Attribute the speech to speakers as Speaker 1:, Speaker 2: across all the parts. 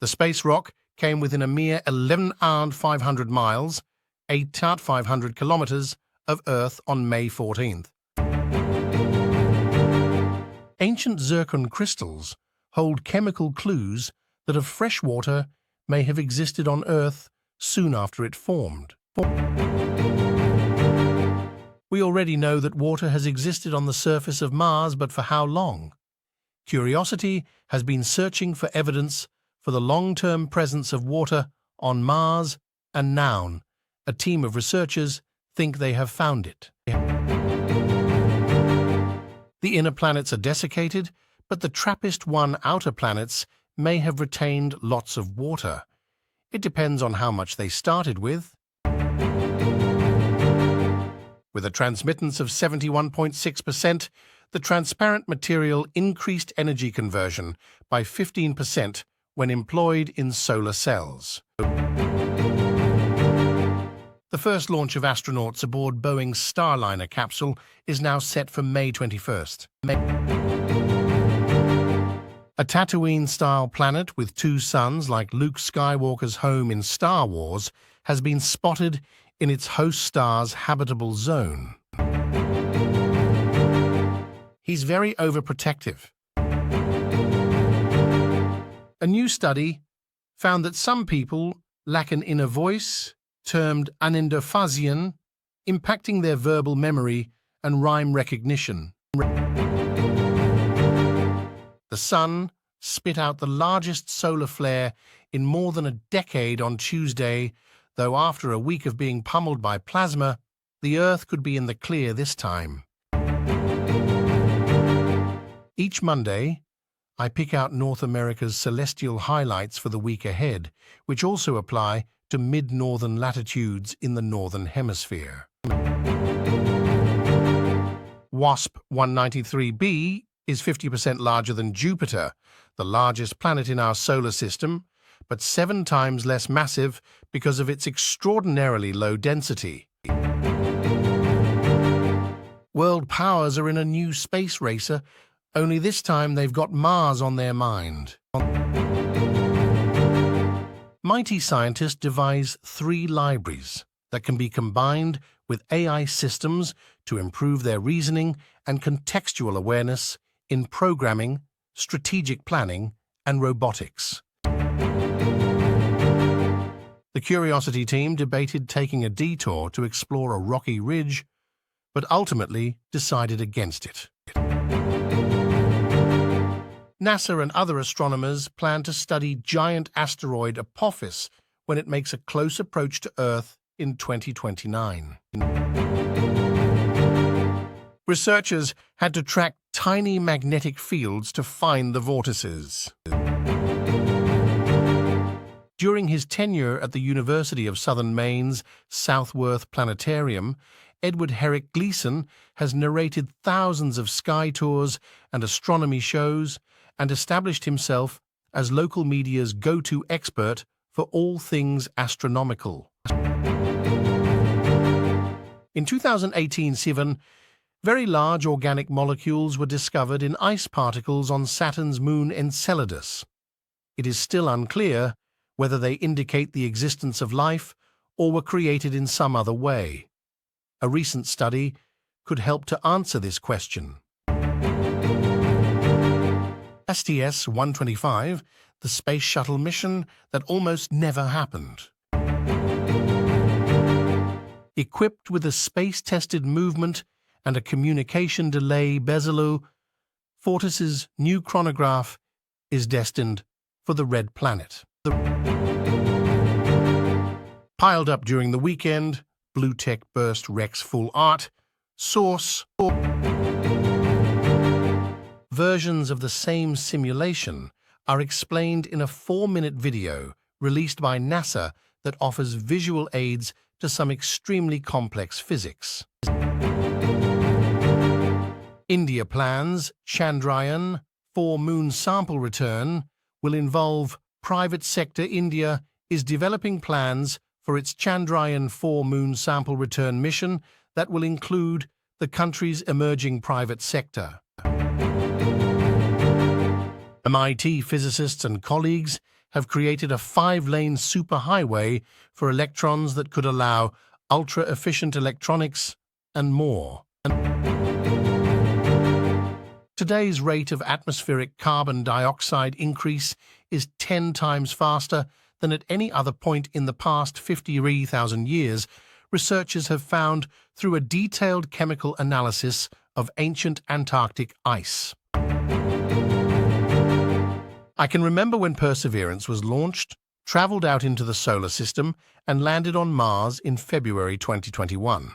Speaker 1: The space rock came within a mere 11,500 miles, 8,500 kilometers, of Earth on May 14th. Ancient zircon crystals hold chemical clues that of fresh water may have existed on Earth soon after it formed. We already know that water has existed on the surface of Mars, but for how long? Curiosity has been searching for evidence for the long-term presence of water on Mars, and now a team of researchers think they have found it. The inner planets are desiccated, but the TRAPPIST-1 outer planets may have retained lots of water. It depends on how much they started with. With a transmittance of 71.6%, the transparent material increased energy conversion by 15% when employed in solar cells. The first launch of astronauts aboard Boeing's Starliner capsule is now set for May 21st. A Tatooine-style planet with two suns like Luke Skywalker's home in Star Wars has been spotted in its host star's habitable zone. He's very overprotective. A new study found that some people lack an inner voice, termed anindophasian, impacting their verbal memory and rhyme recognition. The Sun spit out the largest solar flare in more than a decade on Tuesday, though after a week of being pummeled by plasma, the Earth could be in the clear this time. Each Monday, I pick out North America's celestial highlights for the week ahead, which also apply to mid-northern latitudes in the Northern Hemisphere. WASP 193b is 50% larger than Jupiter, the largest planet in our solar system, but 7 times less massive because of its extraordinarily low density. World powers are in a new space racer, only this time they've got Mars on their mind. Mighty scientists devise 3 libraries that can be combined with AI systems to improve their reasoning and contextual awareness in programming, strategic planning, and robotics. The Curiosity team debated taking a detour to explore a rocky ridge, but ultimately decided against it. NASA and other astronomers plan to study giant asteroid Apophis when it makes a close approach to Earth in 2029. Researchers had to track tiny magnetic fields to find the vortices. During his tenure at the University of Southern Maine's Southworth Planetarium, Edward Herrick Gleason has narrated thousands of sky tours and astronomy shows and established himself as local media's go-to expert for all things astronomical. In 2018, very large organic molecules were discovered in ice particles on Saturn's moon Enceladus. It is still unclear whether they indicate the existence of life or were created in some other way. A recent study could help to answer this question. STS-125, the space shuttle mission that almost never happened. Equipped with a space-tested movement and a communication delay bezel, Fortis's new chronograph is destined for the Red Planet. Piled up during the weekend, BlueTech Burst Rex Full Art, Source. Versions of the same simulation are explained in a 4-minute video released by NASA that offers visual aids to some extremely complex physics. India plans Chandrayaan-4 moon sample return will involve private sector. India is developing plans for its Chandrayaan-4 moon sample return mission that will include the country's emerging private sector. MIT physicists and colleagues have created a 5-lane superhighway for electrons that could allow ultra-efficient electronics and more. Today's rate of atmospheric carbon dioxide increase is 10 times faster than at any other point in the past 50,000 years, researchers have found through a detailed chemical analysis of ancient Antarctic ice. I can remember when Perseverance was launched, traveled out into the solar system, and landed on Mars in February 2021.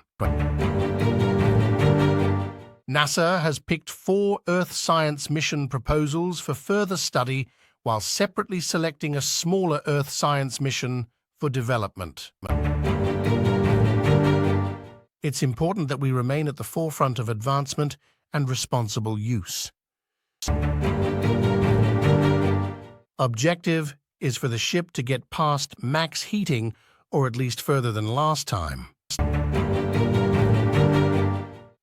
Speaker 1: NASA has picked 4 Earth science mission proposals for further study while separately selecting a smaller Earth science mission for development. It's important that we remain at the forefront of advancement and responsible use. Objective is for the ship to get past max heating, or at least further than last time.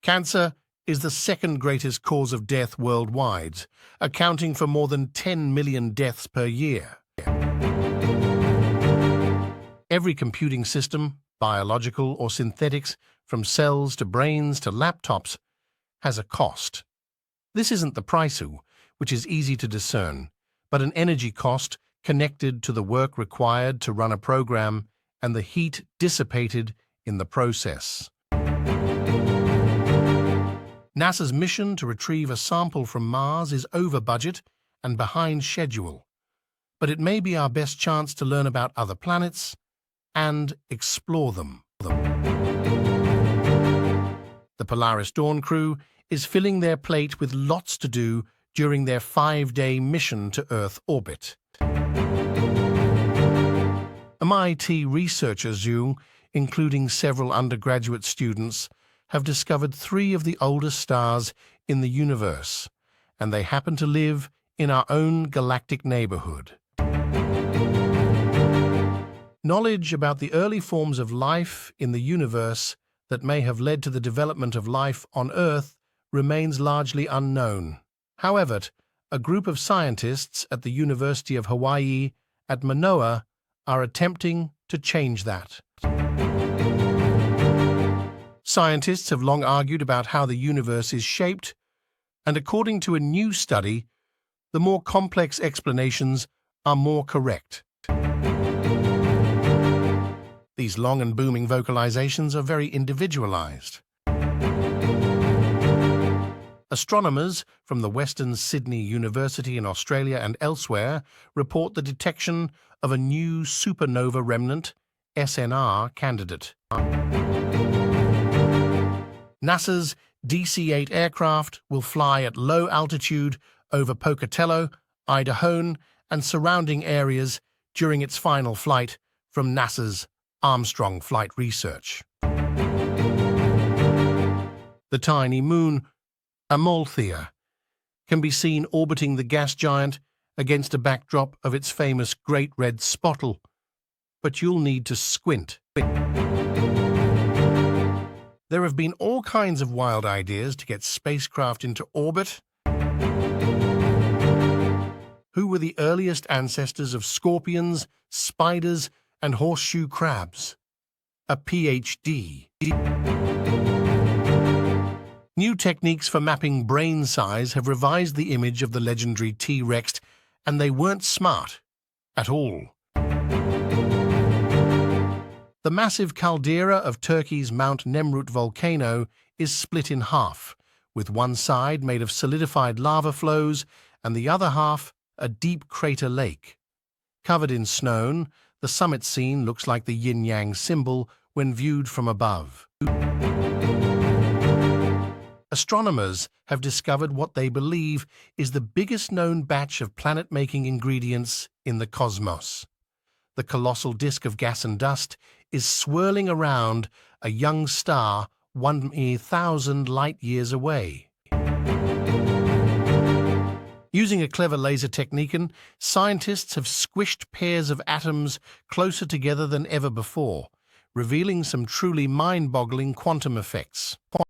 Speaker 1: Cancer is the second greatest cause of death worldwide, accounting for more than 10 million deaths per year. Every computing system, biological or synthetics, from cells to brains to laptops, has a cost. This isn't the price, which is easy to discern, but an energy cost connected to the work required to run a program and the heat dissipated in the process. NASA's mission to retrieve a sample from Mars is over budget and behind schedule, but it may be our best chance to learn about other planets and explore them. The Polaris Dawn crew is filling their plate with lots to do during their 5-day mission to Earth orbit. MIT researchers, including several undergraduate students, have discovered 3 of the oldest stars in the universe, and they happen to live in our own galactic neighborhood. Knowledge about the early forms of life in the universe that may have led to the development of life on Earth remains largely unknown. However, a group of scientists at the University of Hawaii at Manoa are attempting to change that. Scientists have long argued about how the universe is shaped, and according to a new study, the more complex explanations are more correct. These long and booming vocalizations are very individualized. Astronomers from the Western Sydney University in Australia and elsewhere report the detection of a new supernova remnant, SNR, candidate. NASA's DC-8 aircraft will fly at low altitude over Pocatello, Idaho, and surrounding areas during its final flight from NASA's Armstrong Flight Research. The tiny moon, Amalthea, can be seen orbiting the gas giant against a backdrop of its famous Great Red Spottle, but you'll need to squint. There have been all kinds of wild ideas to get spacecraft into orbit. Who were the earliest ancestors of scorpions, spiders, and horseshoe crabs? A PhD. New techniques for mapping brain size have revised the image of the legendary T-Rex, and they weren't smart at all. The massive caldera of Turkey's Mount Nemrut volcano is split in half, with one side made of solidified lava flows and the other half a deep crater lake. Covered in snow, the summit scene looks like the yin-yang symbol when viewed from above. Astronomers have discovered what they believe is the biggest known batch of planet-making ingredients in the cosmos. The colossal disk of gas and dust is swirling around a young star 1,000 light-years away. Using a clever laser technique, scientists have squished pairs of atoms closer together than ever before, revealing some truly mind-boggling quantum effects.